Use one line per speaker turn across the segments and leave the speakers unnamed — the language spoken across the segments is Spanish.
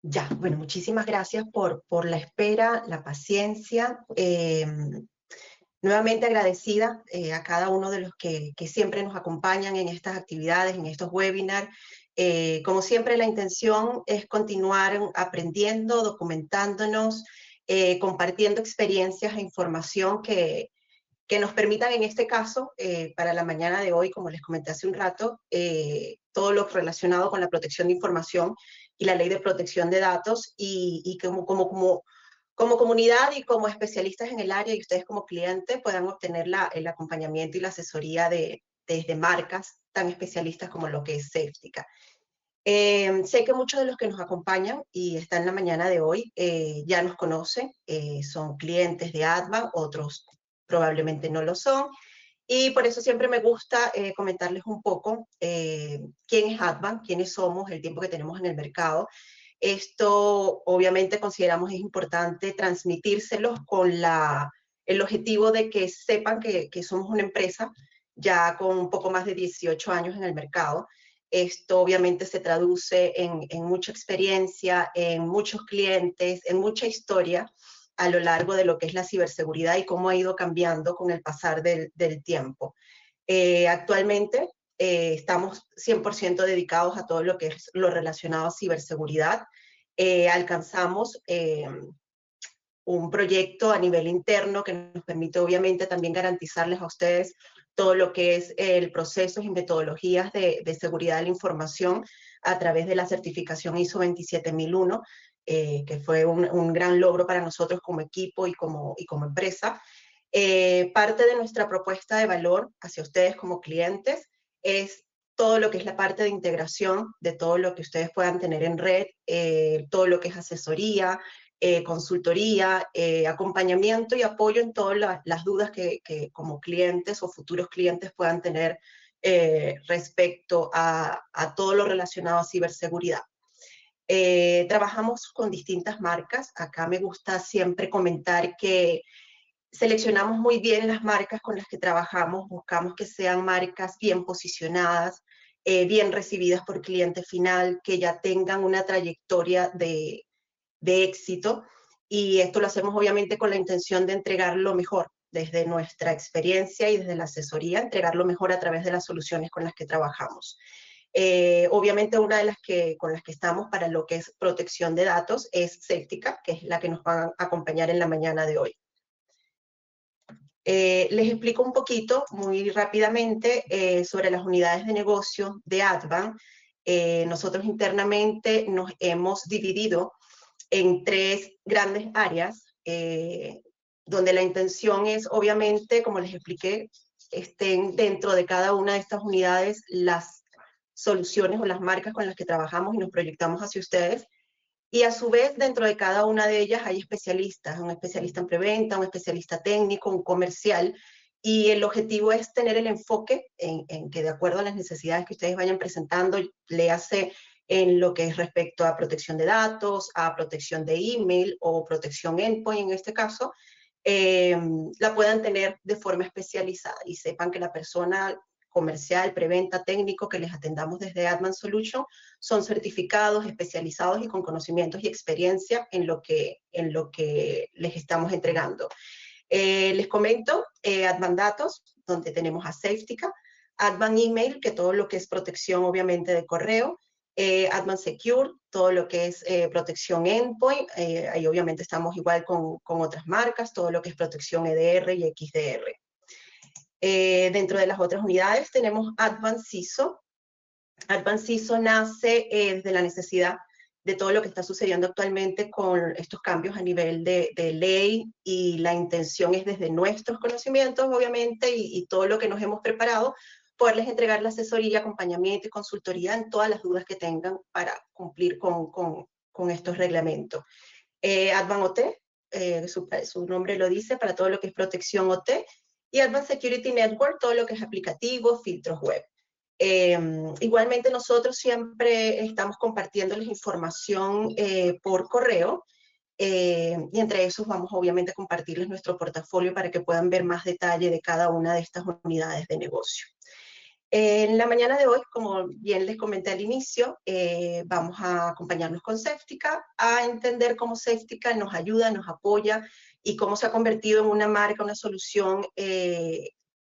Ya, bueno, muchísimas gracias por la espera, la paciencia. Nuevamente agradecida a cada uno de los que siempre nos acompañan en estas actividades, en estos webinars. Como siempre, la intención es continuar aprendiendo, documentándonos, compartiendo experiencias e información que nos permitan, en este caso, para la mañana de hoy, como les comenté hace un rato, todo lo relacionado con la protección de información y la ley de protección de datos, y como comunidad y como especialistas en el área y ustedes como clientes puedan obtener el acompañamiento y la asesoría desde marcas tan especialistas como lo que es Safetica. Sé que muchos de los que nos acompañan y están en la mañana de hoy ya nos conocen, son clientes de Advan, otros probablemente no lo son, y por eso siempre me gusta comentarles un poco quién es Advan, quiénes somos, el tiempo que tenemos en el mercado. Esto obviamente consideramos es importante transmitírselos con el objetivo de que sepan que somos una empresa ya con un poco más de 18 años en el mercado. Esto obviamente se traduce en mucha experiencia, en muchos clientes, en mucha historia a lo largo de lo que es la ciberseguridad y cómo ha ido cambiando con el pasar del tiempo. Actualmente estamos 100% dedicados a todo lo que es lo relacionado a ciberseguridad. Alcanzamos un proyecto a nivel interno que nos permite obviamente también garantizarles a ustedes todo lo que es el proceso y metodologías de seguridad de la información a través de la certificación ISO 27001, que fue un gran logro para nosotros como equipo y como empresa. Parte de nuestra propuesta de valor hacia ustedes como clientes es todo lo que es la parte de integración de todo lo que ustedes puedan tener en red, todo lo que es asesoría, consultoría, acompañamiento y apoyo en todas las dudas que como clientes o futuros clientes puedan tener respecto a todo lo relacionado a ciberseguridad. Trabajamos con distintas marcas. Acá me gusta siempre comentar que seleccionamos muy bien las marcas con las que trabajamos, buscamos que sean marcas bien posicionadas, bien recibidas por cliente final, que ya tengan una trayectoria de éxito, y esto lo hacemos obviamente con la intención de entregar lo mejor desde nuestra experiencia y desde la asesoría, entregar lo mejor a través de las soluciones con las que trabajamos. Obviamente una de las con las que estamos para lo que es protección de datos es Safetica, que es la que nos va a acompañar en la mañana de hoy. Les explico un poquito, muy rápidamente, sobre las unidades de negocio de Advan. Nosotros internamente nos hemos dividido en tres grandes áreas, donde la intención es, obviamente, como les expliqué, estén dentro de cada una de estas unidades las soluciones o las marcas con las que trabajamos y nos proyectamos hacia ustedes. Y a su vez, dentro de cada una de ellas hay especialistas, un especialista en preventa, un especialista técnico, un comercial, y el objetivo es tener el enfoque en que de acuerdo a las necesidades que ustedes vayan presentando, léase en lo que es respecto a protección de datos, a protección de email o protección endpoint en este caso, la puedan tener de forma especializada y sepan que la persona comercial, preventa, técnico que les atendamos desde Advan Solution son certificados, especializados y con conocimientos y experiencia en lo que les estamos entregando. Les comento, Advan Datos, donde tenemos a Safetica, Advan Email, que todo lo que es protección obviamente de correo, Advan Secure, todo lo que es protección endpoint, ahí obviamente estamos igual con otras marcas, todo lo que es protección EDR y XDR. Dentro de las otras unidades tenemos Advan CISO. Advan CISO nace desde la necesidad de todo lo que está sucediendo actualmente con estos cambios a nivel de ley, y la intención es desde nuestros conocimientos, obviamente, y todo lo que nos hemos preparado, poderles entregar la asesoría, acompañamiento y consultoría en todas las dudas que tengan para cumplir con estos reglamentos. Advan OT, su nombre lo dice, para todo lo que es protección OT, y Advanced Security Network, todo lo que es aplicativos, filtros web. Igualmente nosotros siempre estamos compartiéndoles información por correo, y entre esos vamos obviamente a compartirles nuestro portafolio para que puedan ver más detalle de cada una de estas unidades de negocio. En la mañana de hoy, como bien les comenté al inicio, vamos a acompañarnos con Safetica a entender cómo Safetica nos ayuda, nos apoya y cómo se ha convertido en una marca, una solución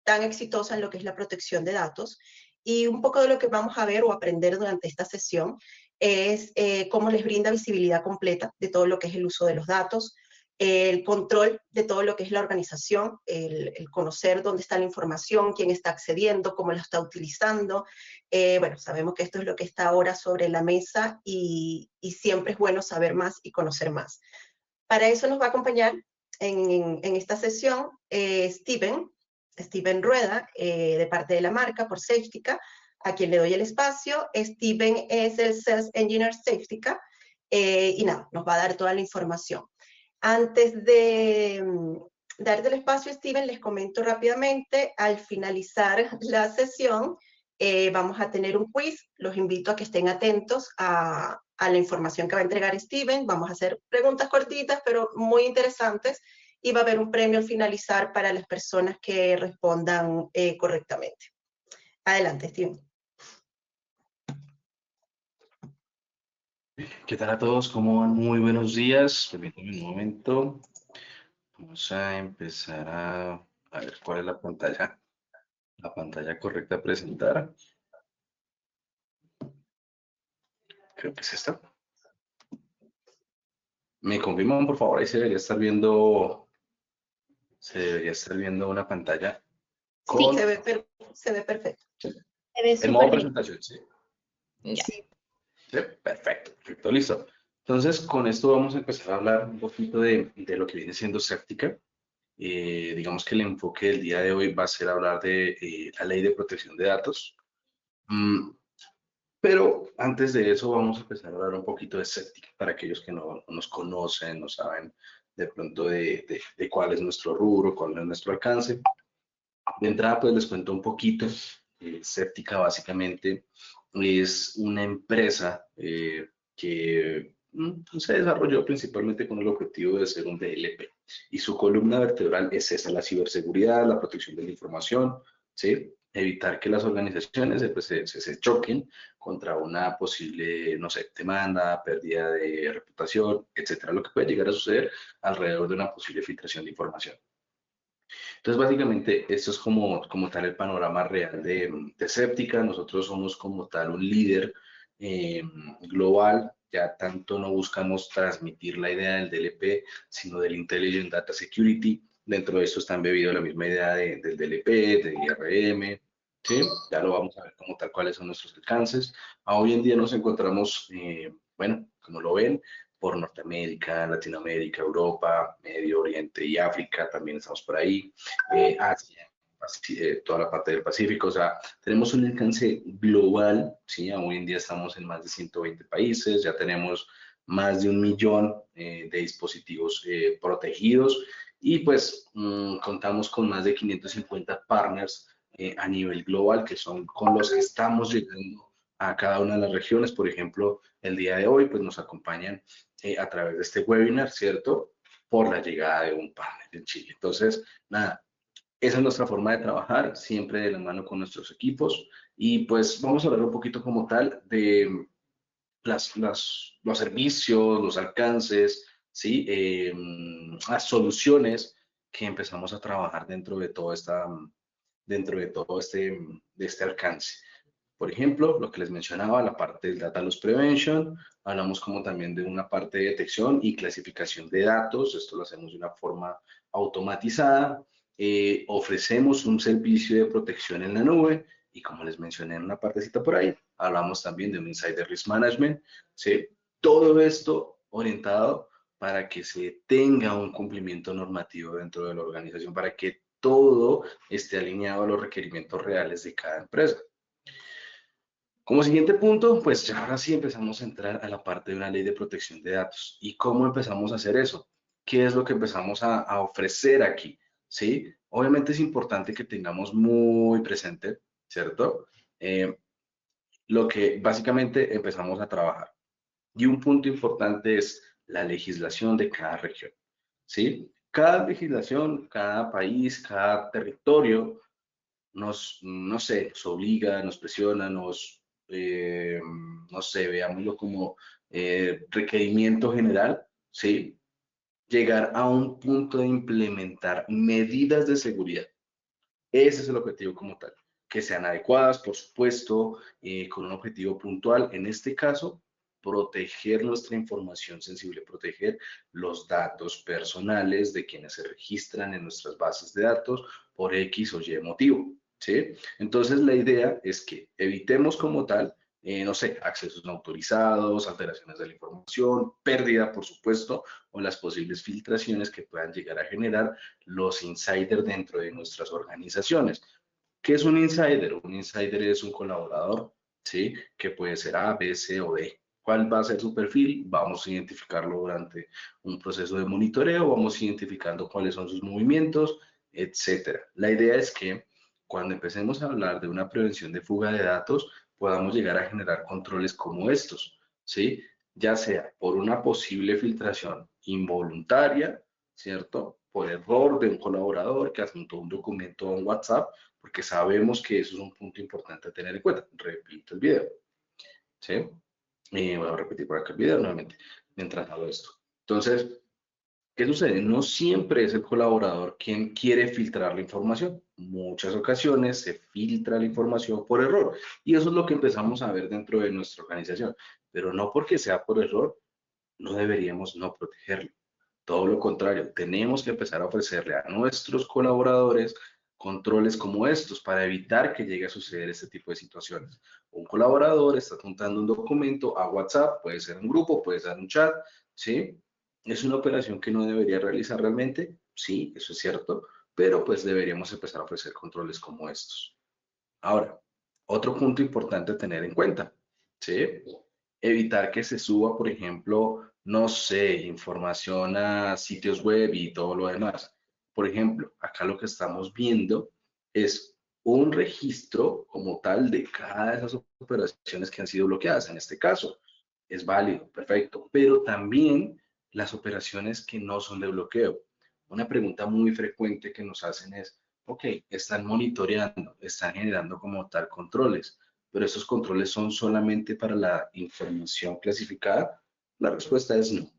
tan exitosa en lo que es la protección de datos. Y un poco de lo que vamos a ver o aprender durante esta sesión es cómo les brinda visibilidad completa de todo lo que es el uso de los datos, el control de todo lo que es la organización, el conocer dónde está la información, quién está accediendo, cómo la está utilizando. Bueno, sabemos que esto es lo que está ahora sobre la mesa y siempre es bueno saber más y conocer más. Para eso nos va a acompañar en esta sesión Steven Rueda, de parte de la marca por Safetica, a quien le doy el espacio. Steven es el Sales Engineer Safetica y nada, nos va a dar toda la información. Antes de darte el espacio, Steven, les comento rápidamente, al finalizar la sesión, vamos a tener un quiz. Los invito a que estén atentos a la información que va a entregar Steven. Vamos a hacer preguntas cortitas, pero muy interesantes, y va a haber un premio al finalizar para las personas que respondan correctamente. Adelante, Steven.
¿Qué tal a todos? ¿Cómo van? Muy buenos días. Permítanme un momento. Vamos a empezar a ver cuál es la pantalla correcta a presentar. Creo que es esta. ¿Me confirman, por favor? Ahí se debería estar viendo una pantalla
Sí,
con
se ve perfecto.
¿sí?
Se ve
El modo
súper bien.
presentación, ¿sí?
Ya.
Sí.
Sí, perfecto, listo. Entonces, con esto vamos a empezar a hablar un poquito de lo que viene siendo Safetica. Digamos que el enfoque del día de hoy va a ser hablar de la ley de protección de datos. Pero antes de eso vamos a empezar a hablar un poquito de Safetica para aquellos que no nos conocen, no saben de pronto de cuál es nuestro rubro, cuál es nuestro alcance. De entrada, pues les cuento un poquito. Safetica básicamente es una empresa que se desarrolló principalmente con el objetivo de ser un DLP. Y su columna vertebral es esa, la ciberseguridad, la protección de la información, ¿sí? Evitar que las organizaciones se choquen contra una posible, no sé, demanda, pérdida de reputación, etcétera, lo que puede llegar a suceder alrededor de una posible filtración de información. Entonces, básicamente, esto es como tal el panorama real de Séptica. Nosotros somos como tal un líder global. Ya tanto no buscamos transmitir la idea del DLP, sino del Intelligent Data Security. Dentro de esto está embebido la misma idea del DLP, del IRM. ¿Sí? Ya lo vamos a ver como tal cuáles son nuestros alcances. Hoy en día nos encontramos, bueno, como lo ven, por Norteamérica, Latinoamérica, Europa, Medio Oriente y África, también estamos por ahí, Asia, toda la parte del Pacífico, o sea, tenemos un alcance global, ¿sí? Hoy en día estamos en más de 120 países, ya tenemos más de 1 millón de dispositivos protegidos y pues contamos con más de 550 partners a nivel global, que son con los que estamos llegando a cada una de las regiones. Por ejemplo, el día de hoy pues nos acompañan a través de este webinar, ¿cierto? Por la llegada de un partner en Chile. Entonces, nada, esa es nuestra forma de trabajar, siempre de la mano con nuestros equipos. Y pues vamos a hablar un poquito como tal de los servicios, los alcances, ¿sí? Las soluciones que empezamos a trabajar dentro de todo este alcance. Por ejemplo, lo que les mencionaba, la parte del Data Loss Prevention, hablamos como también de una parte de detección y clasificación de datos, esto lo hacemos de una forma automatizada, ofrecemos un servicio de protección en la nube y como les mencioné en una partecita por ahí, hablamos también de un Insider Risk Management, ¿sí? Todo esto orientado para que se tenga un cumplimiento normativo dentro de la organización, para que todo esté alineado a los requerimientos reales de cada empresa. Como siguiente punto, pues ya ahora sí empezamos a entrar a la parte de una ley de protección de datos. ¿Y cómo empezamos a hacer eso? ¿Qué es lo que empezamos a ofrecer aquí? ¿Sí? Obviamente es importante que tengamos muy presente, ¿cierto? Lo que básicamente empezamos a trabajar. Y un punto importante es la legislación de cada región, ¿sí? Cada legislación, cada país, cada territorio no sé, nos obliga, nos presiona, no sé, veámoslo como requerimiento general, ¿sí? Llegar a un punto de implementar medidas de seguridad. Ese es el objetivo como tal, que sean adecuadas, por supuesto, con un objetivo puntual. En este caso, proteger nuestra información sensible, proteger los datos personales de quienes se registran en nuestras bases de datos por X o Y motivo, ¿sí? Entonces, la idea es que evitemos como tal, no sé, accesos no autorizados, alteraciones de la información, pérdida, por supuesto, o las posibles filtraciones que puedan llegar a generar los insiders dentro de nuestras organizaciones. ¿Qué es un insider? Un insider es un colaborador, ¿sí? Que puede ser A, B, C o D. ¿Cuál va a ser su perfil? Vamos a identificarlo durante un proceso de monitoreo, vamos identificando cuáles son sus movimientos, etcétera. La idea es que cuando empecemos a hablar de una prevención de fuga de datos, podamos llegar a generar controles como estos, ¿sí? Ya sea por una posible filtración involuntaria, ¿cierto? Por error de un colaborador que adjuntó un documento a un WhatsApp, porque sabemos que eso es un punto importante a tener en cuenta. Repito el video, ¿sí? Y voy a repetir por acá el video nuevamente, mientras hago esto. Entonces, ¿qué sucede? No siempre es el colaborador quien quiere filtrar la información. Muchas ocasiones se filtra la información por error. Y eso es lo que empezamos a ver dentro de nuestra organización. Pero no porque sea por error, no deberíamos no protegerlo. Todo lo contrario, tenemos que empezar a ofrecerle a nuestros colaboradores controles como estos para evitar que llegue a suceder este tipo de situaciones. Un colaborador está juntando un documento a WhatsApp, puede ser un grupo, puede ser un chat, ¿sí? ¿Es una operación que no debería realizar realmente? Sí, eso es cierto, pero pues deberíamos empezar a ofrecer controles como estos. Ahora, otro punto importante a tener en cuenta, ¿sí? Evitar que se suba, por ejemplo, no sé, información a sitios web y todo lo demás. Por ejemplo, acá lo que estamos viendo es un registro como tal de cada de esas operaciones que han sido bloqueadas. En este caso, es válido, perfecto, pero también las operaciones que no son de bloqueo. Una pregunta muy frecuente que nos hacen es, ok, están monitoreando, están generando como tal controles, pero esos controles son solamente para la información clasificada. La respuesta es no.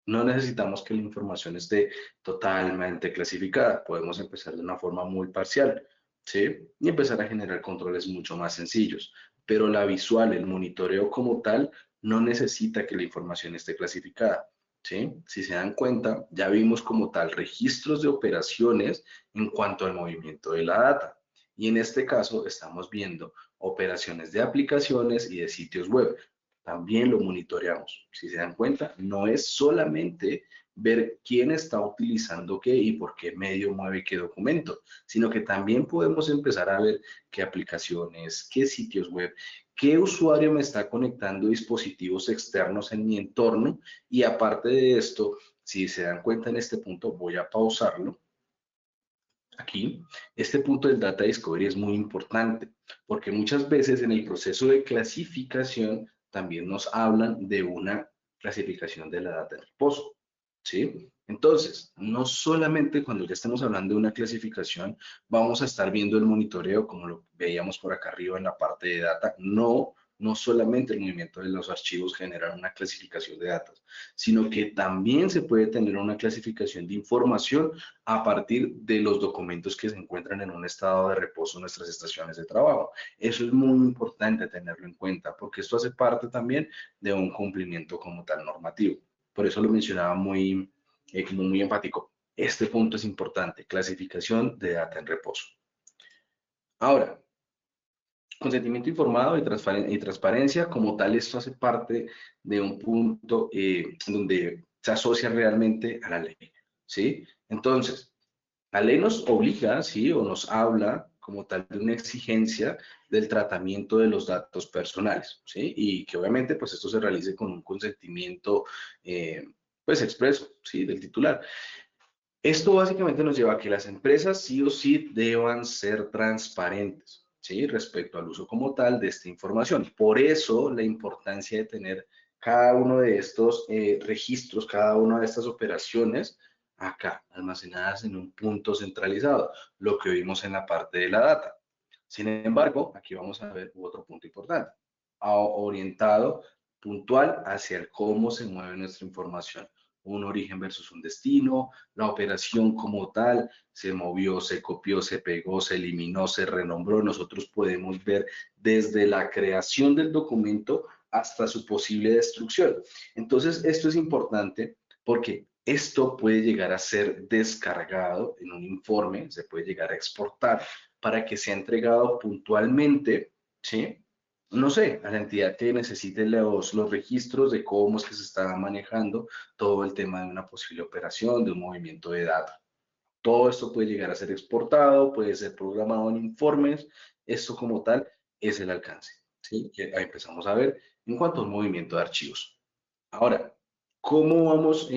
No necesitamos que la información esté totalmente clasificada. Podemos empezar de una forma muy parcial, ¿sí? Y empezar a generar controles mucho más sencillos. Pero la visual, el monitoreo como tal, no necesita que la información esté clasificada, ¿sí? Si se dan cuenta, ya vimos como tal registros de operaciones en cuanto al movimiento de la data. Y en este caso estamos viendo operaciones de aplicaciones y de sitios web. También lo monitoreamos. Si se dan cuenta, no es solamente ver quién está utilizando qué y por qué medio mueve qué documento, sino que también podemos empezar a ver qué aplicaciones, qué sitios web, qué usuario me está conectando dispositivos externos en mi entorno. Y aparte de esto, si se dan cuenta en este punto, voy a pausarlo. Aquí, este punto del Data Discovery es muy importante porque muchas veces en el proceso de clasificación también nos hablan de una clasificación de la data en reposo, ¿sí? Entonces, no solamente cuando ya estamos hablando de una clasificación, vamos a estar viendo el monitoreo como lo veíamos por acá arriba en la parte de data, no solamente el movimiento de los archivos genera una clasificación de datos, sino que también se puede tener una clasificación de información a partir de los documentos que se encuentran en un estado de reposo en nuestras estaciones de trabajo. Eso es muy importante tenerlo en cuenta, porque esto hace parte también de un cumplimiento como tal normativo. Por eso lo mencionaba como muy enfático. Este punto es importante, clasificación de data en reposo. Ahora, consentimiento informado y transparencia, como tal, esto hace parte de un punto donde se asocia realmente a la ley, ¿sí? Entonces, la ley nos obliga, ¿sí? O nos habla como tal de una exigencia del tratamiento de los datos personales, ¿sí? Y que obviamente, pues esto se realice con un consentimiento, pues expreso, ¿sí? Del titular. Esto básicamente nos lleva a que las empresas sí o sí deban ser transparentes, ¿sí? Respecto al uso como tal de esta información. Por eso la importancia de tener cada uno de estos registros, cada una de estas operaciones acá, almacenadas en un punto centralizado, lo que vimos en la parte de la data. Sin embargo, aquí vamos a ver otro punto importante, orientado puntual hacia el cómo se mueve nuestra información, un origen versus un destino, la operación como tal, se movió, se copió, se pegó, se eliminó, se renombró. Nosotros podemos ver desde la creación del documento hasta su posible destrucción. Entonces, esto es importante porque esto puede llegar a ser descargado en un informe, se puede llegar a exportar para que sea entregado puntualmente, ¿sí? No sé, a la entidad que necesite los registros de cómo es que se está manejando todo el tema de una posible operación, de un movimiento de datos. Todo esto puede llegar a ser exportado, puede ser programado en informes. Esto como tal es el alcance, ¿sí? Que ahí empezamos a ver en cuanto al movimiento de archivos. Ahora, ¿cómo vamos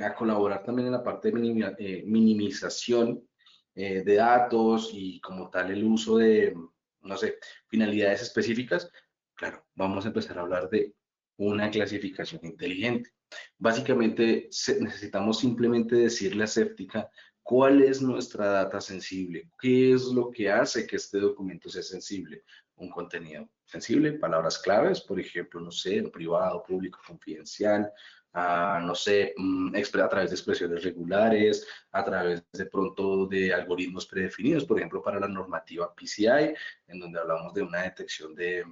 a colaborar también en la parte de minimización de datos y como tal el uso de, no sé, finalidades específicas? Claro, vamos a empezar a hablar de una clasificación inteligente. Básicamente, necesitamos simplemente decirle a Séptica cuál es nuestra data sensible, qué es lo que hace que este documento sea sensible. Un contenido sensible, palabras claves, por ejemplo, no sé, privado, público, confidencial, no sé, a través de expresiones regulares, a través de pronto de algoritmos predefinidos, por ejemplo, para la normativa PCI, en donde hablamos de una detección de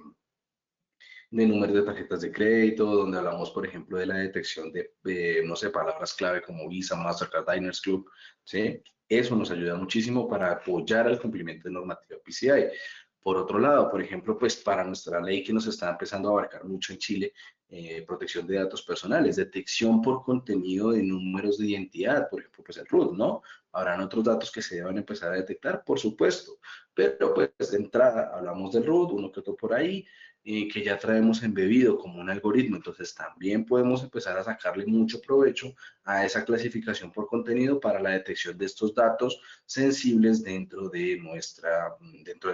números de tarjetas de crédito, donde hablamos, por ejemplo, de la detección de, no sé, palabras clave como Visa, Mastercard, Diners Club, ¿sí? Eso nos ayuda muchísimo para apoyar al cumplimiento de normativa PCI. Por otro lado, por ejemplo, pues para nuestra ley que nos está empezando a abarcar mucho en Chile, protección de datos personales, detección por contenido de números de identidad, por ejemplo, pues el RUT, ¿no? Habrán otros datos que se deban empezar a detectar, por supuesto, pero pues de entrada hablamos del RUT, uno que otro por ahí, que ya traemos embebido como un algoritmo, entonces también podemos empezar a sacarle mucho provecho a esa clasificación por contenido para la detección de estos datos sensibles dentro de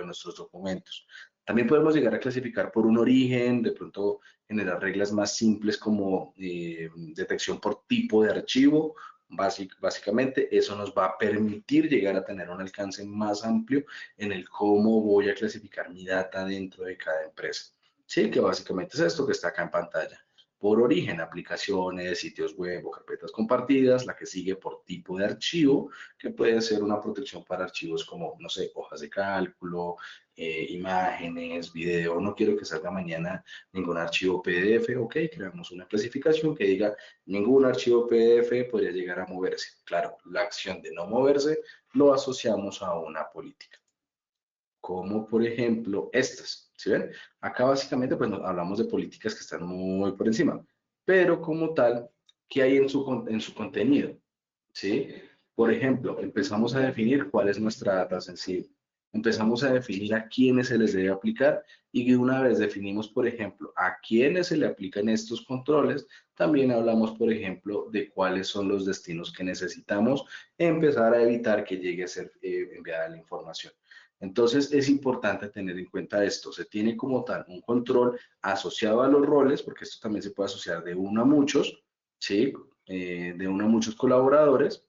nuestros documentos. También podemos llegar a clasificar por un origen, de pronto generar reglas más simples como detección por tipo de archivo. Básicamente, eso nos va a permitir llegar a tener un alcance más amplio en el cómo voy a clasificar mi data dentro de cada empresa. Sí, que básicamente es esto que está acá en pantalla. Por origen, aplicaciones, sitios web o carpetas compartidas, la que sigue por tipo de archivo, que puede ser una protección para archivos como, no sé, hojas de cálculo, imágenes, video. No quiero que salga mañana ningún archivo PDF, ok, creamos una clasificación que diga ningún archivo PDF podría llegar a moverse. Claro, la acción de no moverse lo asociamos a una política, como por ejemplo estas, ¿sí ven? Acá básicamente pues hablamos de políticas que están muy por encima, pero como tal, ¿qué hay en su contenido? ¿Sí? Por ejemplo, empezamos a definir cuál es nuestra data sensible. Empezamos a definir a quiénes se les debe aplicar y una vez definimos, por ejemplo, a quiénes se le aplican estos controles, también hablamos, por ejemplo, de cuáles son los destinos que necesitamos empezar a evitar que llegue a ser enviada la información. Entonces, es importante tener en cuenta esto. Se tiene como tal un control asociado a los roles, porque esto también se puede asociar de uno a muchos, ¿sí? De uno a muchos colaboradores,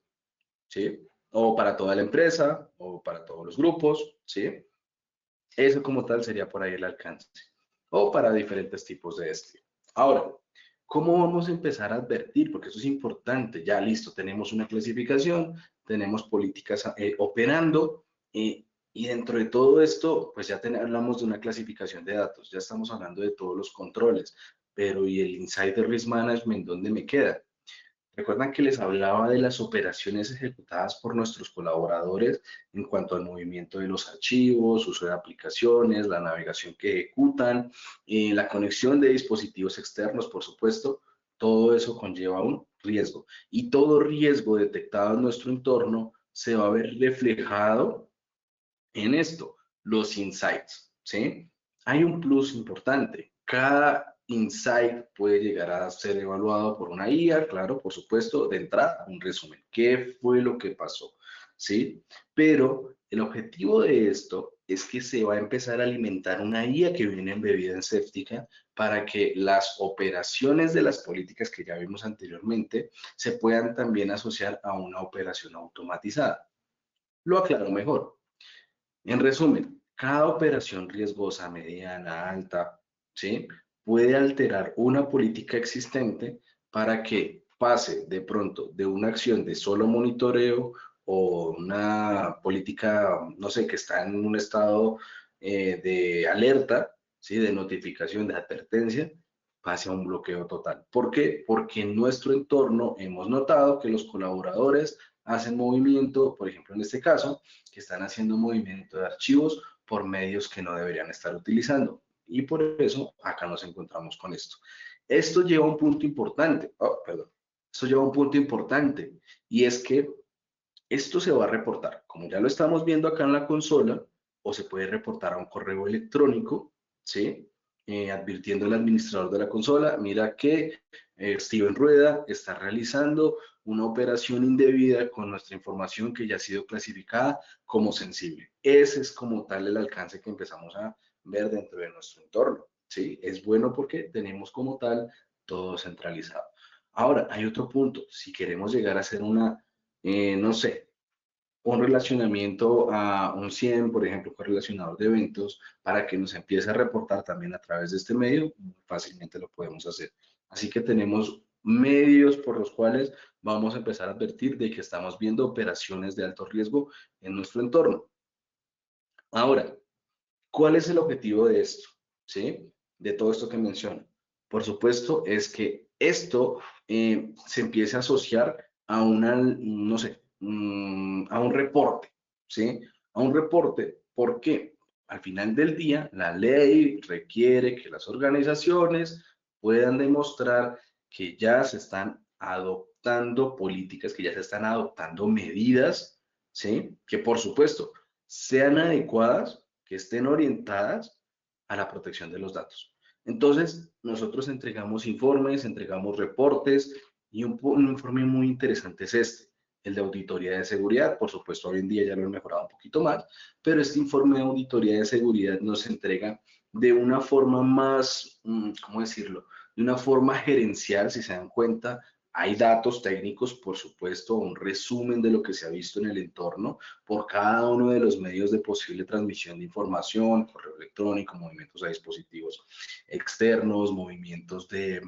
¿sí? O para toda la empresa, o para todos los grupos, ¿sí? Eso como tal sería por ahí el alcance. O para diferentes tipos de destino. Ahora, ¿cómo vamos a empezar a advertir? Porque eso es importante. Ya listo, tenemos una clasificación, tenemos políticas operando, y dentro de todo esto, pues ya hablamos de una clasificación de datos, ya estamos hablando de todos los controles, pero ¿y el Insider Risk Management dónde me queda? ¿Recuerdan que les hablaba de las operaciones ejecutadas por nuestros colaboradores en cuanto al movimiento de los archivos, uso de aplicaciones, la navegación que ejecutan, la conexión de dispositivos externos, por supuesto? Todo eso conlleva un riesgo y todo riesgo detectado en nuestro entorno se va a ver reflejado en esto, los insights, ¿sí? Hay un plus importante. Cada insight puede llegar a ser evaluado por una IA, claro, por supuesto, de entrada, un resumen. ¿Qué fue lo que pasó? ¿Sí? Pero el objetivo de esto es que se va a empezar a alimentar una IA que viene embebida en Séptica para que las operaciones de las políticas que ya vimos anteriormente se puedan también asociar a una operación automatizada. Lo aclaro mejor. En resumen, Cada operación riesgosa, mediana, alta, ¿sí? Puede alterar una política existente para que pase de pronto de una acción de solo monitoreo o una política, no sé, que está en un estado de alerta, ¿sí? De notificación, de advertencia, pase a un bloqueo total. ¿Por qué? Porque en nuestro entorno hemos notado que los colaboradores hacen movimiento, por ejemplo, en este caso, que están haciendo movimiento de archivos por medios que no deberían estar utilizando. Y por eso acá nos encontramos con esto. Esto lleva a un punto importante, esto lleva a un punto importante, y es que esto se va a reportar, como ya lo estamos viendo acá en la consola, o se puede reportar a un correo electrónico, ¿sí? Advirtiendo al administrador de la consola, mira que Steven Rueda está realizando una operación indebida con nuestra información que ya ha sido clasificada como sensible. Ese es como tal el alcance que empezamos a ver dentro de nuestro entorno, ¿sí? Es bueno porque tenemos como tal todo centralizado. Ahora, hay otro punto. Si queremos llegar a hacer una, no sé, un relacionamiento a un 100, por ejemplo, correlacionador de eventos, para que nos empiece a reportar también a través de este medio, fácilmente lo podemos hacer. Así que tenemos medios por los cuales vamos a empezar a advertir de que estamos viendo operaciones de alto riesgo en nuestro entorno. Ahora, ¿cuál es el objetivo de esto? ¿Sí? De todo esto que menciono. Por supuesto, es que esto se empiece a asociar a una, no sé, a un reporte, ¿sí? A un reporte. ¿Por qué? Al final del día, la ley requiere que las organizaciones puedan demostrar que ya se están adoptando políticas, que ya se están adoptando medidas, ¿sí? Que por supuesto sean adecuadas, que estén orientadas a la protección de los datos. Entonces, nosotros entregamos informes, entregamos reportes, y un informe muy interesante es este, el de auditoría de seguridad. Por supuesto, hoy en día ya lo han mejorado un poquito más, pero este informe de auditoría de seguridad nos entrega de una forma más, ¿cómo decirlo? De una forma gerencial, si se dan cuenta. Hay datos técnicos, por supuesto, un resumen de lo que se ha visto en el entorno por cada uno de los medios de posible transmisión de información, correo electrónico, movimientos a dispositivos externos, movimientos de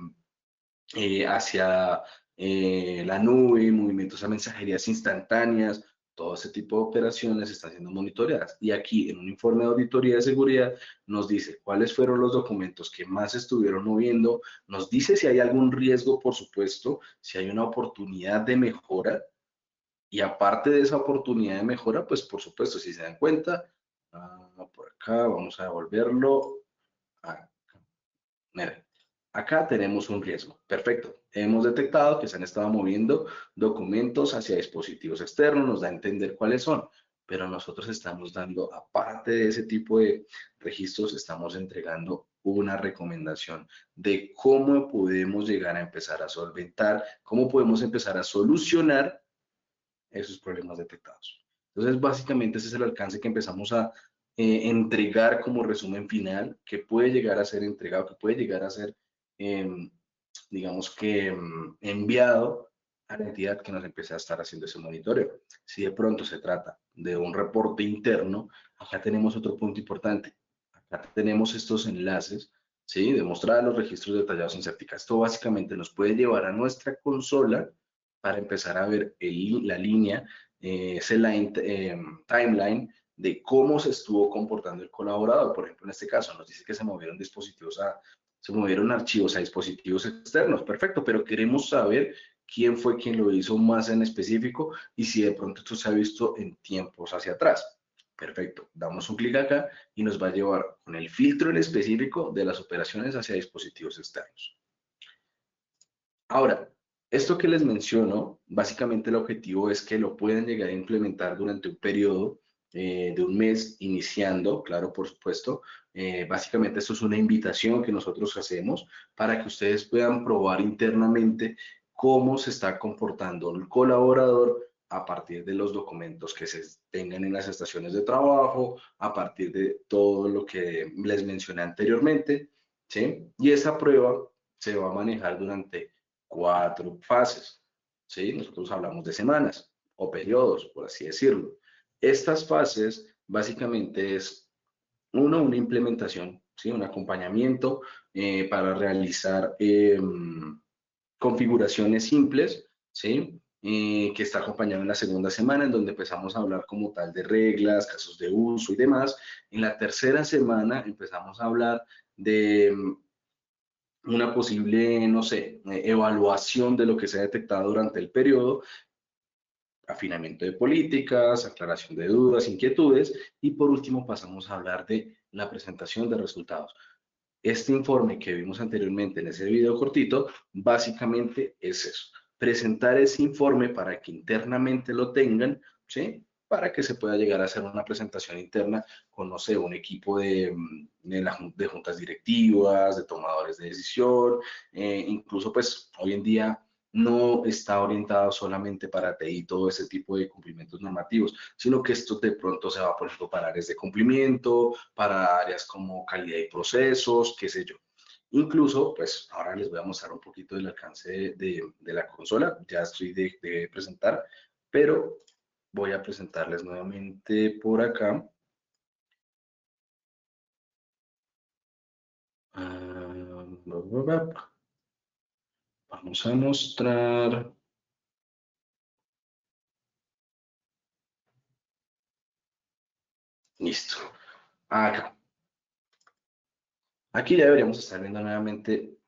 hacia la nube, movimientos a mensajerías instantáneas. Todo ese tipo de operaciones están siendo monitoreadas. Y aquí, en un informe de auditoría de seguridad, nos dice cuáles fueron los documentos que más estuvieron moviendo, nos dice si hay algún riesgo, por supuesto, si hay una oportunidad de mejora, y aparte de esa oportunidad de mejora, pues por supuesto, si se dan cuenta, por acá vamos a devolverlo. Miren, acá tenemos un riesgo. Perfecto. Hemos detectado que se han estado moviendo documentos hacia dispositivos externos, nos da a entender cuáles son, pero nosotros estamos dando, aparte de ese tipo de registros, estamos entregando una recomendación de cómo podemos llegar a empezar a solventar, cómo podemos empezar a solucionar esos problemas detectados. Entonces, básicamente ese es el alcance que empezamos a entregar como resumen final, que puede llegar a ser entregado, que puede llegar a ser, digamos que, enviado a la entidad que nos empiece a estar haciendo ese monitoreo. Si de pronto se trata de un reporte interno, acá tenemos otro punto importante. Acá tenemos estos enlaces, ¿sí? De mostrar los registros detallados en Certica. Esto básicamente nos puede llevar a nuestra consola para empezar a ver la línea, ese timeline de cómo se estuvo comportando el colaborador. Por ejemplo, en este caso nos dice que se movieron se movieron archivos a dispositivos externos. Perfecto, pero queremos saber quién fue quien lo hizo más en específico y si de pronto esto se ha visto en tiempos hacia atrás. Perfecto, damos un clic acá y nos va a llevar con el filtro en específico de las operaciones hacia dispositivos externos. Ahora, esto que les menciono, básicamente el objetivo es que lo puedan llegar a implementar durante un periodo de un mes iniciando, claro, por supuesto. Básicamente esto es una invitación que nosotros hacemos para que ustedes puedan probar internamente cómo se está comportando el colaborador a partir de los documentos que se tengan en las estaciones de trabajo, a partir de todo lo que les mencioné anteriormente, ¿sí? Y esa prueba se va a manejar durante 4 fases, ¿sí? Nosotros hablamos de semanas o periodos, por así decirlo. Estas fases básicamente es Uno, una implementación, ¿sí? Un acompañamiento para realizar configuraciones simples, ¿sí? Que está acompañado en la segunda semana, en donde empezamos a hablar como tal de reglas, casos de uso y demás. En la tercera semana empezamos a hablar de una posible, no sé, evaluación de lo que se ha detectado durante el periodo, afinamiento de políticas, aclaración de dudas, inquietudes, y por último pasamos a hablar de la presentación de resultados. Este informe que vimos anteriormente en ese video cortito, básicamente es eso, presentar ese informe para que internamente lo tengan, ¿sí? Para que se pueda llegar a hacer una presentación interna con, no sé, un equipo de juntas directivas, de tomadores de decisión, incluso pues hoy en día no está orientado solamente para TI todo ese tipo de cumplimientos normativos, sino que esto de pronto se va, por ejemplo, para áreas de cumplimiento, para áreas como calidad y procesos, qué sé yo. Incluso, pues ahora les voy a mostrar un poquito del alcance de la consola, ya estoy de presentar, pero voy a presentarles nuevamente por acá. Vamos a mostrar. Listo. Acá. Aquí ya deberíamos estar viendo nuevamente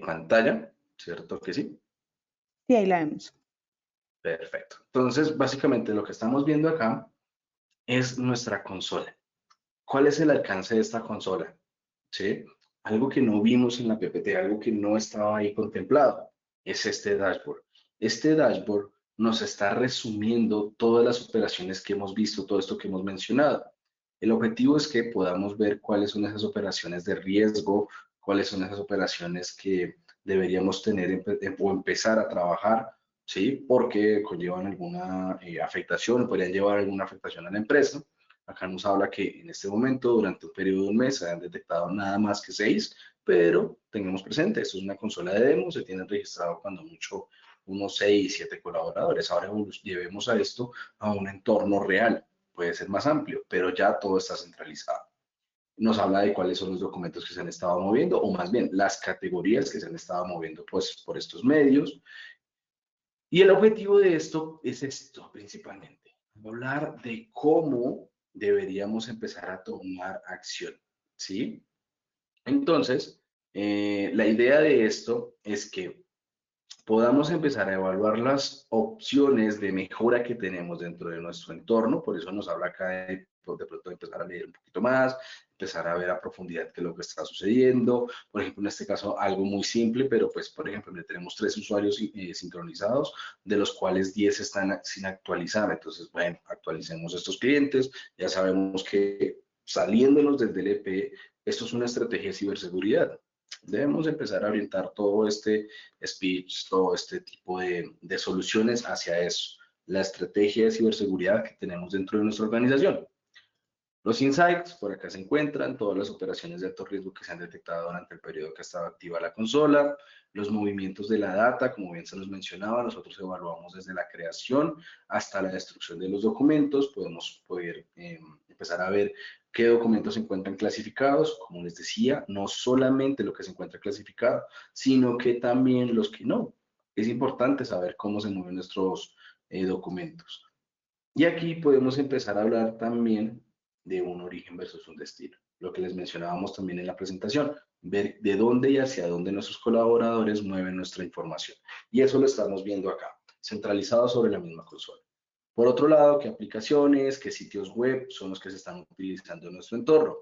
pantalla, ¿cierto que sí?
Sí, ahí la vemos.
Perfecto. Entonces, básicamente lo que estamos viendo acá es nuestra consola. ¿Cuál es el alcance de esta consola? ¿Sí? Algo que no vimos en la PPT, algo que no estaba ahí contemplado, es este dashboard. Este dashboard nos está resumiendo todas las operaciones que hemos visto, todo esto que hemos mencionado. El objetivo es que podamos ver cuáles son esas operaciones de riesgo, cuáles son esas operaciones que deberíamos tener o empezar a trabajar, ¿sí? Porque conllevan alguna afectación, podrían llevar alguna afectación a la empresa. Acá nos habla que en este momento, durante un periodo de un mes, se han detectado nada más que 6, pero tengamos presente, esto es una consola de demo, se tienen registrado cuando mucho unos 6, 7 colaboradores. Ahora llevemos a esto a un entorno real, puede ser más amplio, pero ya todo está centralizado. Nos habla de cuáles son los documentos que se han estado moviendo, o más bien las categorías que se han estado moviendo pues, por estos medios. Y el objetivo de esto es esto principalmente, hablar de cómo deberíamos empezar a tomar acción, ¿sí? Entonces, la idea de esto es que podamos empezar a evaluar las opciones de mejora que tenemos dentro de nuestro entorno, por eso nos habla acá de pronto empezar a leer un poquito más, empezar a ver a profundidad qué es lo que está sucediendo, por ejemplo, en este caso algo muy simple, pero pues, por ejemplo, tenemos 3 usuarios sincronizados, de los cuales 10 están sin actualizar, entonces, bueno, actualicemos estos clientes, ya sabemos que saliéndonos del DLP, esto es una estrategia de ciberseguridad, debemos empezar a orientar todo este speech, todo este tipo de soluciones hacia eso, la estrategia de ciberseguridad que tenemos dentro de nuestra organización. Los insights, por acá se encuentran todas las operaciones de alto riesgo que se han detectado durante el periodo que estaba activa la consola, los movimientos de la data, como bien se los mencionaba, nosotros evaluamos desde la creación hasta la destrucción de los documentos, podemos poder empezar a ver qué documentos se encuentran clasificados, como les decía, no solamente lo que se encuentra clasificado, sino que también los que no. Es importante saber cómo se mueven nuestros documentos. Y aquí podemos empezar a hablar también de un origen versus un destino, lo que les mencionábamos también en la presentación, ver de dónde y hacia dónde nuestros colaboradores mueven nuestra información. Y eso lo estamos viendo acá, centralizado sobre la misma consola. Por otro lado, ¿qué aplicaciones, qué sitios web son los que se están utilizando en nuestro entorno?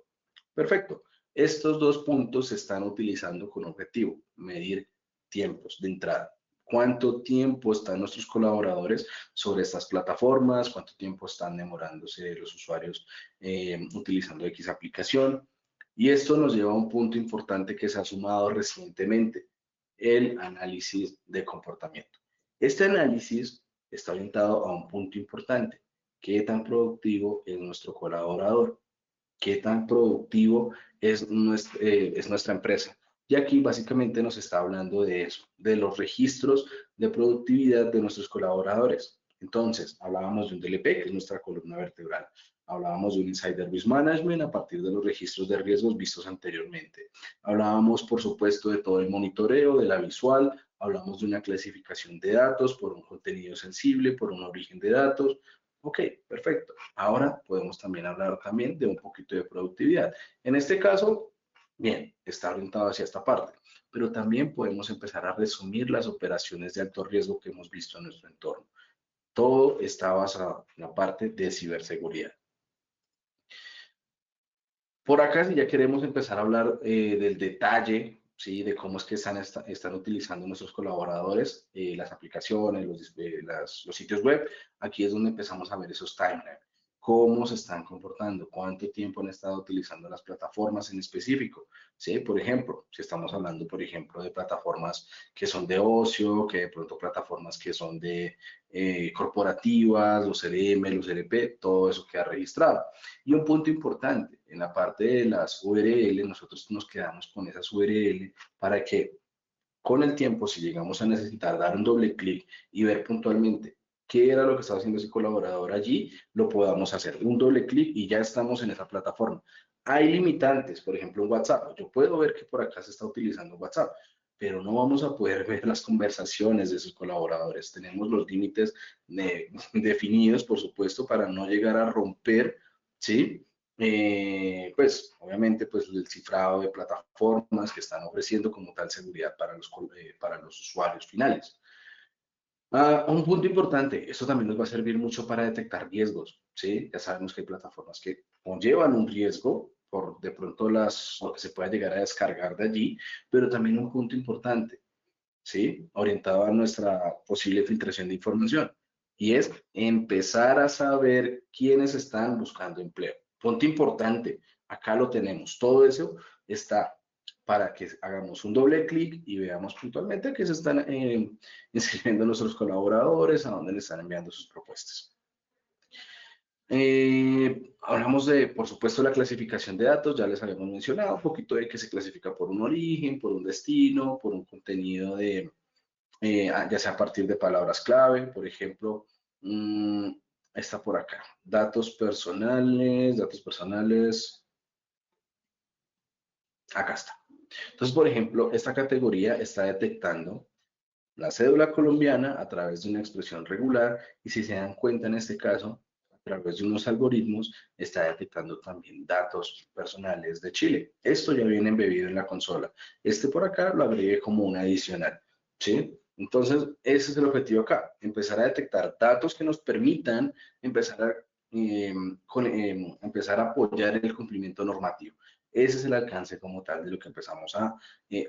Perfecto. Estos dos puntos se están utilizando con objetivo, medir tiempos de entrada. ¿Cuánto tiempo están nuestros colaboradores sobre estas plataformas? ¿Cuánto tiempo están demorándose los usuarios utilizando X aplicación? Y esto nos lleva a un punto importante que se ha sumado recientemente, el análisis de comportamiento. Este análisis está orientado a un punto importante. ¿Qué tan productivo es nuestro colaborador? ¿Qué tan productivo es nuestra empresa? Y aquí básicamente nos está hablando de eso, de los registros de productividad de nuestros colaboradores. Entonces, hablábamos de un DLP, que es nuestra columna vertebral. Hablábamos de un Insider Risk Management a partir de los registros de riesgos vistos anteriormente. Hablábamos, por supuesto, de todo el monitoreo, de la visual. Hablamos de una clasificación de datos por un contenido sensible, por un origen de datos. Ok, perfecto. Ahora podemos también hablar también de un poquito de productividad. En este caso, bien, está orientado hacia esta parte, pero también podemos empezar a resumir las operaciones de alto riesgo que hemos visto en nuestro entorno. Todo está basado en la parte de ciberseguridad. Por acá, si ya queremos empezar a hablar del detalle, ¿sí? De cómo es que están utilizando nuestros colaboradores, las aplicaciones, los sitios web, aquí es donde empezamos a ver esos timelines. Cómo se están comportando, cuánto tiempo han estado utilizando las plataformas en específico, ¿sí? Por ejemplo, si estamos hablando, por ejemplo, de plataformas que son de ocio, que de pronto plataformas que son de corporativas, los CRM, los ERP, todo eso queda registrado. Y un punto importante, en la parte de las URL, nosotros nos quedamos con esas URL para que con el tiempo, si llegamos a necesitar dar un doble clic y ver puntualmente qué era lo que estaba haciendo ese colaborador allí, lo podamos hacer. Un doble clic y ya estamos en esa plataforma. Hay limitantes, por ejemplo, en WhatsApp. Yo puedo ver que por acá se está utilizando WhatsApp, pero no vamos a poder ver las conversaciones de sus colaboradores. Tenemos los límites definidos, por supuesto, para no llegar a romper, ¿sí? Pues obviamente pues el cifrado de plataformas que están ofreciendo como tal seguridad para los usuarios finales. Un punto importante, esto también nos va a servir mucho para detectar riesgos, ¿sí? Ya sabemos que hay plataformas que conllevan un riesgo por de pronto lo que se pueda llegar a descargar de allí, pero también un punto importante, ¿sí? Orientado a nuestra posible filtración de información, y es empezar a saber quiénes están buscando empleo. Punto importante, acá lo tenemos, todo eso está para que hagamos un doble clic y veamos puntualmente a qué se están inscribiendo nuestros colaboradores, a dónde le están enviando sus propuestas. Hablamos de, por supuesto, la clasificación de datos, ya les habíamos mencionado un poquito de que se clasifica por un origen, por un destino, por un contenido de, ya sea a partir de palabras clave, por ejemplo, está por acá, datos personales, acá está. Entonces, por ejemplo, esta categoría está detectando la cédula colombiana a través de una expresión regular y si se dan cuenta en este caso, a través de unos algoritmos, está detectando también datos personales de Chile. Esto ya viene embebido en la consola. Este por acá lo agregué como un adicional, ¿sí? Entonces, ese es el objetivo acá, empezar a detectar datos que nos permitan empezar empezar a apoyar el cumplimiento normativo. Ese es el alcance como tal de lo que empezamos a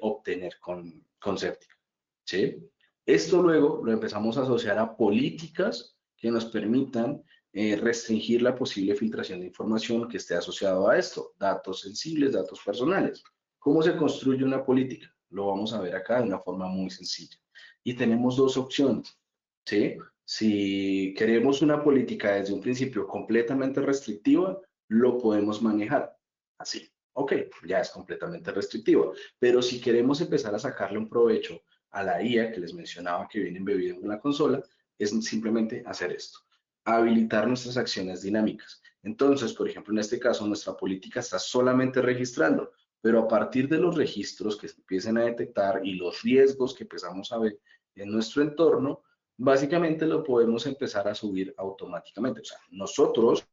obtener con Certica, ¿sí? Esto luego lo empezamos a asociar a políticas que nos permitan restringir la posible filtración de información que esté asociado a esto, datos sensibles, datos personales. ¿Cómo se construye una política? Lo vamos a ver acá de una forma muy sencilla. Y tenemos dos opciones, ¿sí? Si queremos una política desde un principio completamente restrictiva, lo podemos manejar así. Ok, ya es completamente restrictiva. Pero si queremos empezar a sacarle un provecho a la IA que les mencionaba que viene embebida en la consola, es simplemente hacer esto, habilitar nuestras acciones dinámicas. Entonces, por ejemplo, en este caso, nuestra política está solamente registrando, pero a partir de los registros que se empiecen a detectar y los riesgos que empezamos a ver en nuestro entorno, básicamente lo podemos empezar a subir automáticamente. O sea, nosotros,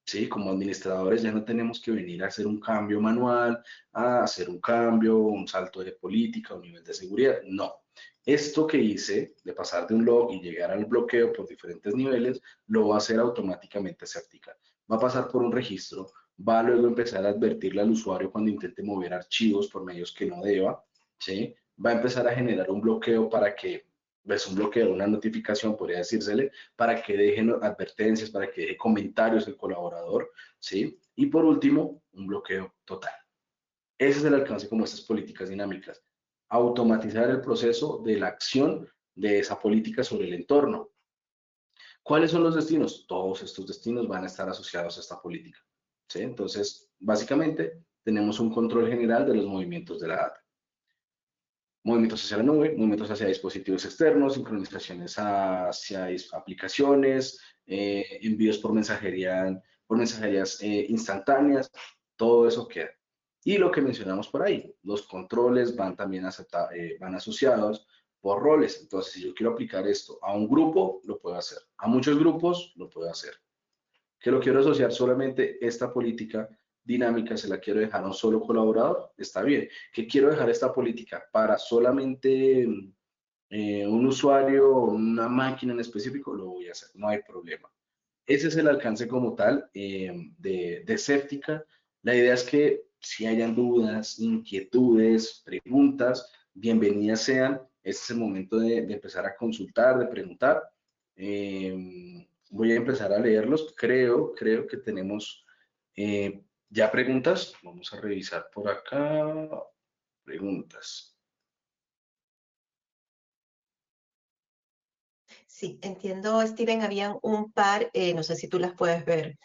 sí, como administradores ya no tenemos que venir a hacer un cambio manual, a hacer un cambio, un salto de política, un nivel de seguridad. No. Esto que hice de pasar de un log y llegar al bloqueo por diferentes niveles, lo va a hacer automáticamente Certica. Va a pasar por un registro, va a luego empezar a advertirle al usuario cuando intente mover archivos por medios que no deba, ¿sí? Va a empezar a generar un bloqueo para que, es un bloqueo, una notificación, podría decírsele, para que dejen advertencias, para que deje comentarios el colaborador, ¿sí? Y por último, un bloqueo total. Ese es el alcance como estas políticas dinámicas. Automatizar el proceso de la acción de esa política sobre el entorno. ¿Cuáles son los destinos? Todos estos destinos van a estar asociados a esta política, ¿sí? Entonces, básicamente, tenemos un control general de los movimientos de la data. Movimientos hacia la nube, movimientos hacia dispositivos externos, sincronizaciones hacia aplicaciones, envíos por mensajería por mensajerías instantáneas, todo eso queda. Y lo que mencionamos por ahí, los controles van también van asociados por roles. Entonces, si yo quiero aplicar esto a un grupo, lo puedo hacer. A muchos grupos, lo puedo hacer. Que lo quiero asociar solamente esta política dinámica, se la quiero dejar a un solo colaborador, está bien. Que quiero dejar esta política para solamente un usuario o una máquina en específico, lo voy a hacer, no hay problema. Ese es el alcance como tal de Séptica. La idea es que si hayan dudas, inquietudes, preguntas, bienvenidas sean. Este es el momento de empezar a consultar, de preguntar. Voy a empezar a leerlos. Creo que tenemos ya preguntas. Vamos a revisar por acá. Preguntas.
Sí, entiendo, Steven, habían un par, no sé si tú las puedes ver.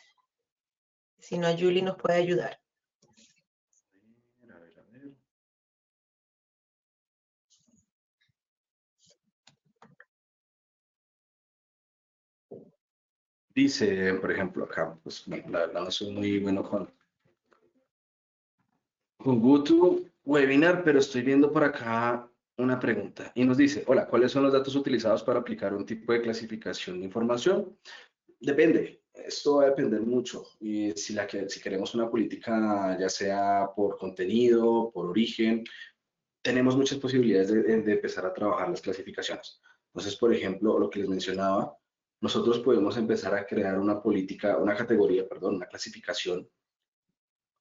Si no, Julie nos puede ayudar.
A ver, a ver. Dice, por ejemplo, acá, pues bueno, la verdad no soy muy bueno con Gutu Webinar, pero estoy viendo por acá una pregunta y nos dice, hola, ¿cuáles son los datos utilizados para aplicar un tipo de clasificación de información? Depende, esto va a depender mucho. Y si queremos una política, ya sea por contenido, por origen, tenemos muchas posibilidades de empezar a trabajar las clasificaciones. Entonces, por ejemplo, lo que les mencionaba, nosotros podemos empezar a crear una política, una categoría, perdón, una clasificación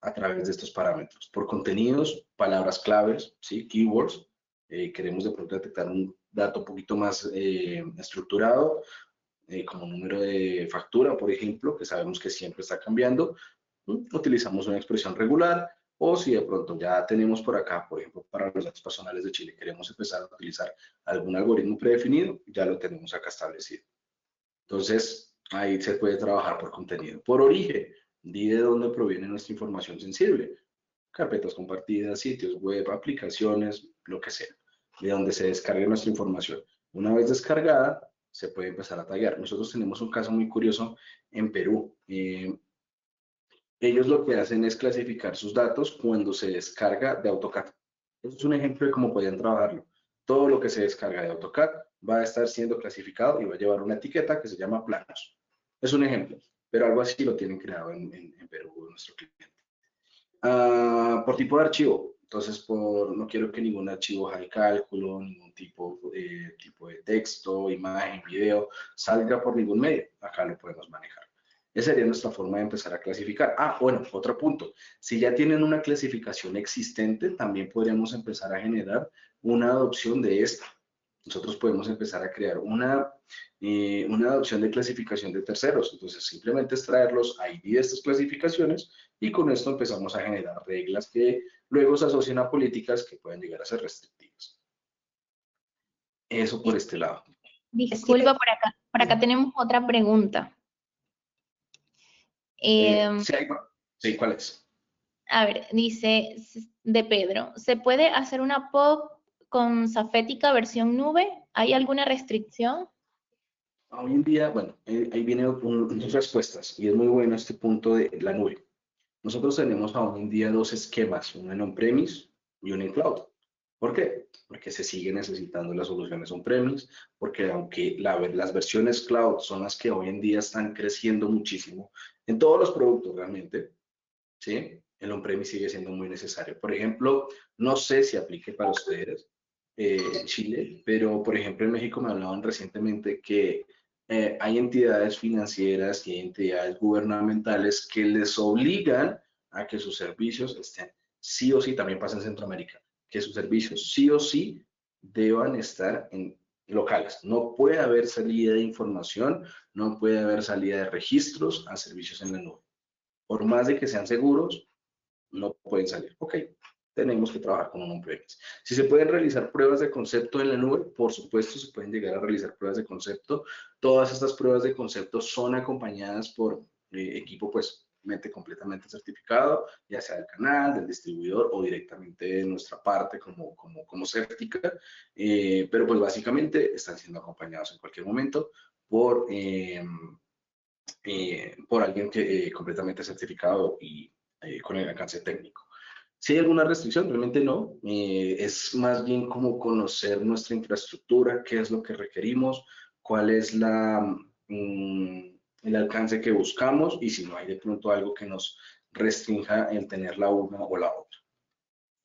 a través de estos parámetros. Por contenidos, palabras claves, ¿sí? Keywords. Queremos de pronto detectar un dato un poquito más estructurado, como número de factura, por ejemplo, que sabemos que siempre está cambiando. Utilizamos una expresión regular, o si de pronto ya tenemos por acá, por ejemplo, para los datos personales de Chile, queremos empezar a utilizar algún algoritmo predefinido, ya lo tenemos acá establecido. Entonces, ahí se puede trabajar por contenido. Por origen, di de dónde proviene nuestra información sensible. Carpetas compartidas, sitios web, aplicaciones, lo que sea, de donde se descargue nuestra información. Una vez descargada, se puede empezar a taggear. Nosotros tenemos un caso muy curioso en Perú. Ellos lo que hacen es clasificar sus datos cuando se descarga de AutoCAD. Eso es un ejemplo de cómo podían trabajarlo. Todo lo que se descarga de AutoCAD va a estar siendo clasificado y va a llevar una etiqueta que se llama planos. Es un ejemplo, pero algo así lo tienen creado en Perú, nuestro cliente. Por tipo de archivo. Entonces, no quiero que ningún archivo high cálculo, ningún tipo de texto, imagen, video, salga por ningún medio. Acá lo podemos manejar. Esa sería nuestra forma de empezar a clasificar. Bueno, otro punto. Si ya tienen una clasificación existente, también podríamos empezar a generar una adopción de esta. Nosotros podemos empezar a crear una adopción de clasificación de terceros. Entonces, simplemente extraer los ID de estas clasificaciones y con esto empezamos a generar reglas que luego se asocian a políticas que pueden llegar a ser restrictivas. Eso por este lado.
Disculpa, por acá tenemos otra pregunta.
Sí, ¿cuál es?
A ver, dice de Pedro, ¿se puede hacer una POC con Safetica versión nube? ¿Hay alguna restricción?
Hoy en día, bueno, ahí vienen dos respuestas y es muy bueno este punto de la nube. Nosotros tenemos hoy en día dos esquemas, uno en on-premise y uno en cloud. ¿Por qué? Porque se sigue necesitando las soluciones on-premise, porque aunque las versiones cloud son las que hoy en día están creciendo muchísimo en todos los productos realmente, ¿sí? El on-premise sigue siendo muy necesario. Por ejemplo, no sé si aplique para ustedes en Chile, pero por ejemplo en México me hablaban recientemente que hay entidades financieras y entidades gubernamentales que les obligan a que sus servicios estén sí o sí, también pasa en Centroamérica, que sus servicios sí o sí deban estar en locales. No puede haber salida de información, no puede haber salida de registros a servicios en la nube. Por más de que sean seguros, no pueden salir. Ok, tenemos que trabajar con un on-premise. Si se pueden realizar pruebas de concepto en la nube, por supuesto se pueden llegar a realizar pruebas de concepto. Todas estas pruebas de concepto son acompañadas por equipo pues completamente certificado, ya sea del canal, del distribuidor o directamente de nuestra parte como Certica, pero pues básicamente están siendo acompañados en cualquier momento por por alguien que completamente certificado y con el alcance técnico. Si hay alguna restricción, realmente no. Es más bien como conocer nuestra infraestructura, qué es lo que requerimos, cuál es el alcance que buscamos y si no hay de pronto algo que nos restrinja el tener la una o la otra.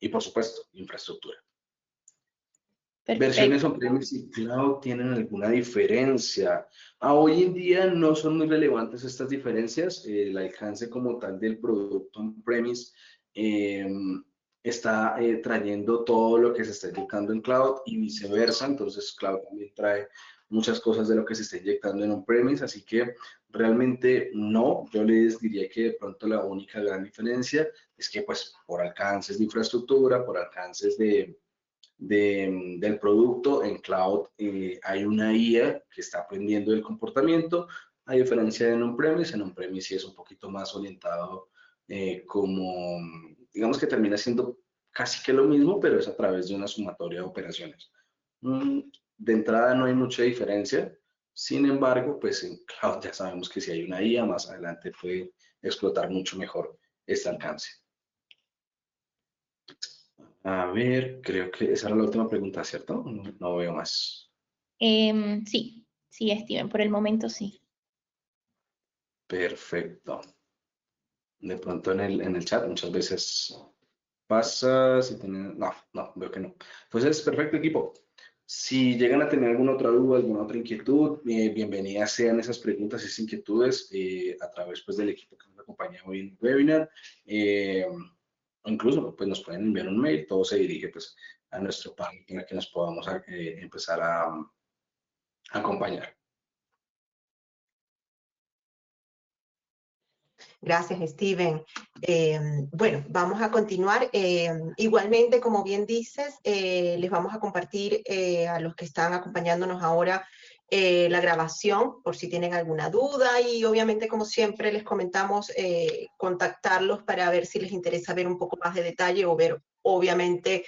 Y por supuesto, infraestructura. ¿Versiones
Perfecto.
on-premise y cloud tienen alguna diferencia? Hoy en día no son muy relevantes estas diferencias. El alcance como tal del producto on-premise está trayendo todo lo que se está inyectando en cloud y viceversa. Entonces, cloud también trae muchas cosas de lo que se está inyectando en on-premise. Así que realmente no. Yo les diría que de pronto la única gran diferencia es que pues por alcances de infraestructura, por alcances del producto en cloud hay una IA que está aprendiendo el comportamiento, a diferencia de en on-premise sí es un poquito más orientado como, digamos que termina siendo casi que lo mismo, pero es a través de una sumatoria de operaciones. De entrada no hay mucha diferencia, sin embargo, pues en cloud ya sabemos que si hay una IA, más adelante puede explotar mucho mejor este alcance. A ver, creo que esa era la última pregunta, ¿cierto? No veo más.
Sí, Steven, por el momento sí.
Perfecto. De pronto en el chat muchas veces pasa, si tienen... No, veo que no. Pues es perfecto, equipo. Si llegan a tener alguna otra duda, alguna otra inquietud, bienvenidas sean esas preguntas, esas inquietudes a través pues, del equipo que nos acompaña hoy en el webinar. Incluso pues, nos pueden enviar un mail, todo se dirige pues, a nuestro panel para que nos podamos empezar a acompañar.
Gracias, Steven. Bueno, vamos a continuar. Igualmente, como bien dices, les vamos a compartir a los que están acompañándonos ahora la grabación, por si tienen alguna duda y obviamente, como siempre, les comentamos contactarlos para ver si les interesa ver un poco más de detalle o ver, obviamente,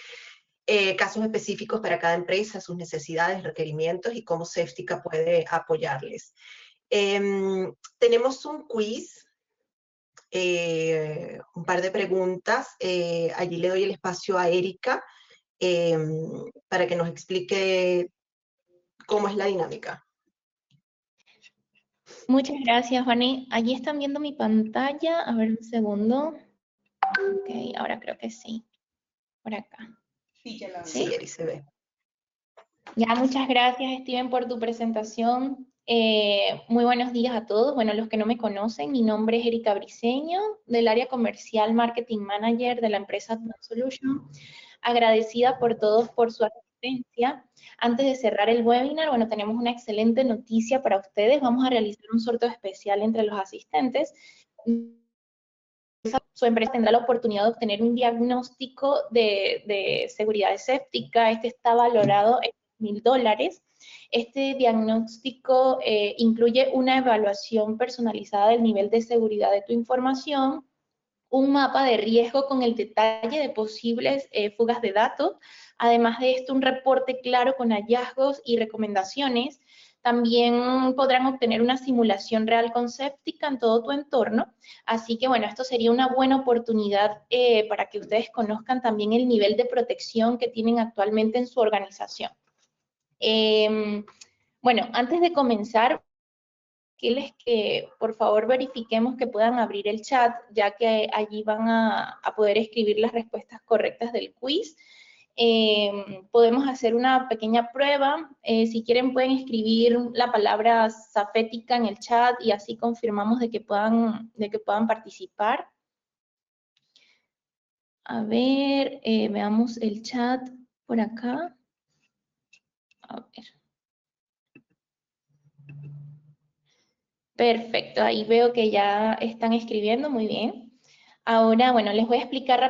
casos específicos para cada empresa, sus necesidades, requerimientos y cómo Safetica puede apoyarles. Tenemos un quiz. Un par de preguntas. Allí le doy el espacio a Erika para que nos explique cómo es la dinámica.
Muchas gracias, Vani. Allí están viendo mi pantalla. A ver un segundo. Ok, ahora creo que sí. Por acá.
Sí, Eri se ve.
Ya, muchas gracias, Steven, por tu presentación. Muy buenos días a todos. Bueno, los que no me conocen, mi nombre es Erika Briceño, del área comercial Marketing Manager de la empresa Advanced Solution. Agradecida por todos por su asistencia. Antes de cerrar el webinar, bueno, tenemos una excelente noticia para ustedes. Vamos a realizar un sorteo especial entre los asistentes. Su empresa tendrá la oportunidad de obtener un diagnóstico de seguridad séptica. Este está valorado en $1,000. Este diagnóstico incluye una evaluación personalizada del nivel de seguridad de tu información, un mapa de riesgo con el detalle de posibles fugas de datos, además de esto un reporte claro con hallazgos y recomendaciones. También podrán obtener una simulación real con Séptica en todo tu entorno. Así que, bueno, esto sería una buena oportunidad para que ustedes conozcan también el nivel de protección que tienen actualmente en su organización. Bueno, antes de comenzar, que por favor verifiquemos que puedan abrir el chat, ya que allí van a poder escribir las respuestas correctas del quiz. Podemos hacer una pequeña prueba. Si quieren pueden escribir la palabra Safetica en el chat y así confirmamos de que puedan participar. A ver, veamos el chat por acá. A ver. Perfecto, ahí veo que ya están escribiendo, muy bien. Ahora, bueno, les voy a explicar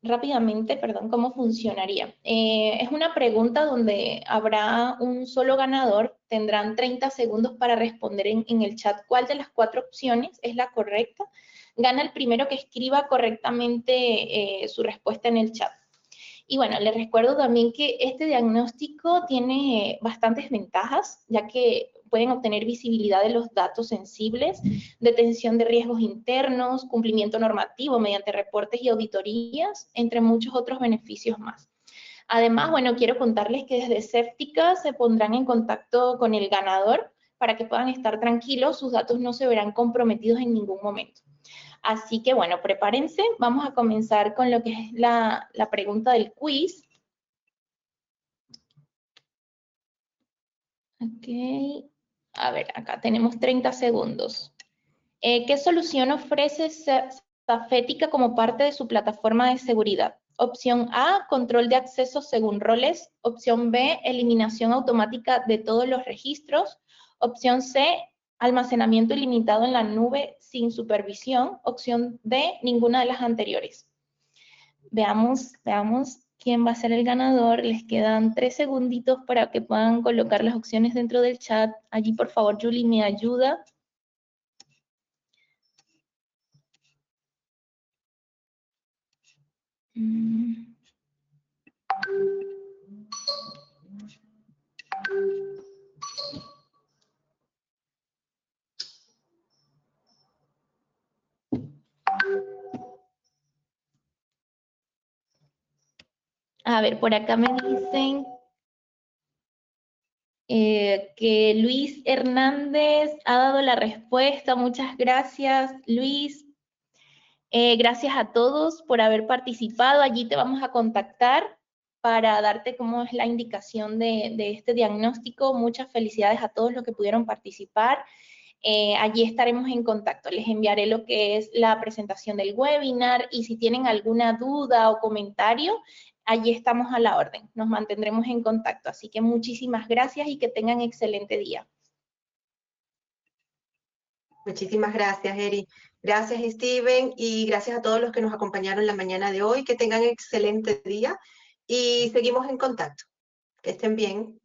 rápidamente, cómo funcionaría. Es una pregunta donde habrá un solo ganador, tendrán 30 segundos para responder en el chat cuál de las 4 opciones es la correcta. Gana el primero que escriba correctamente su respuesta en el chat. Y bueno, les recuerdo también que este diagnóstico tiene bastantes ventajas, ya que pueden obtener visibilidad de los datos sensibles, detención de riesgos internos, cumplimiento normativo mediante reportes y auditorías, entre muchos otros beneficios más. Además, bueno, quiero contarles que desde Séptica se pondrán en contacto con el ganador para que puedan estar tranquilos, sus datos no se verán comprometidos en ningún momento. Así que, bueno, prepárense, vamos a comenzar con lo que es la pregunta del quiz. Ok, a ver, acá tenemos 30 segundos. ¿Qué solución ofrece Safetica como parte de su plataforma de seguridad? Opción A, control de acceso según roles. Opción B, eliminación automática de todos los registros. Opción C, almacenamiento ilimitado en la nube sin supervisión. Opción D, ninguna de las anteriores. Veamos quién va a ser el ganador. Les quedan 3 segunditos para que puedan colocar las opciones dentro del chat. Allí, por favor, Julie, me ayuda. A ver, por acá me dicen que Luis Hernández ha dado la respuesta. Muchas gracias, Luis. Gracias a todos por haber participado. Allí te vamos a contactar para darte cómo es la indicación de este diagnóstico. Muchas felicidades a todos los que pudieron participar. Allí estaremos en contacto. Les enviaré lo que es la presentación del webinar y si tienen alguna duda o comentario, allí estamos a la orden. Nos mantendremos en contacto. Así que muchísimas gracias y que tengan excelente día.
Muchísimas gracias, Eri. Gracias, Steven, y gracias a todos los que nos acompañaron la mañana de hoy. Que tengan excelente día y seguimos en contacto. Que estén bien.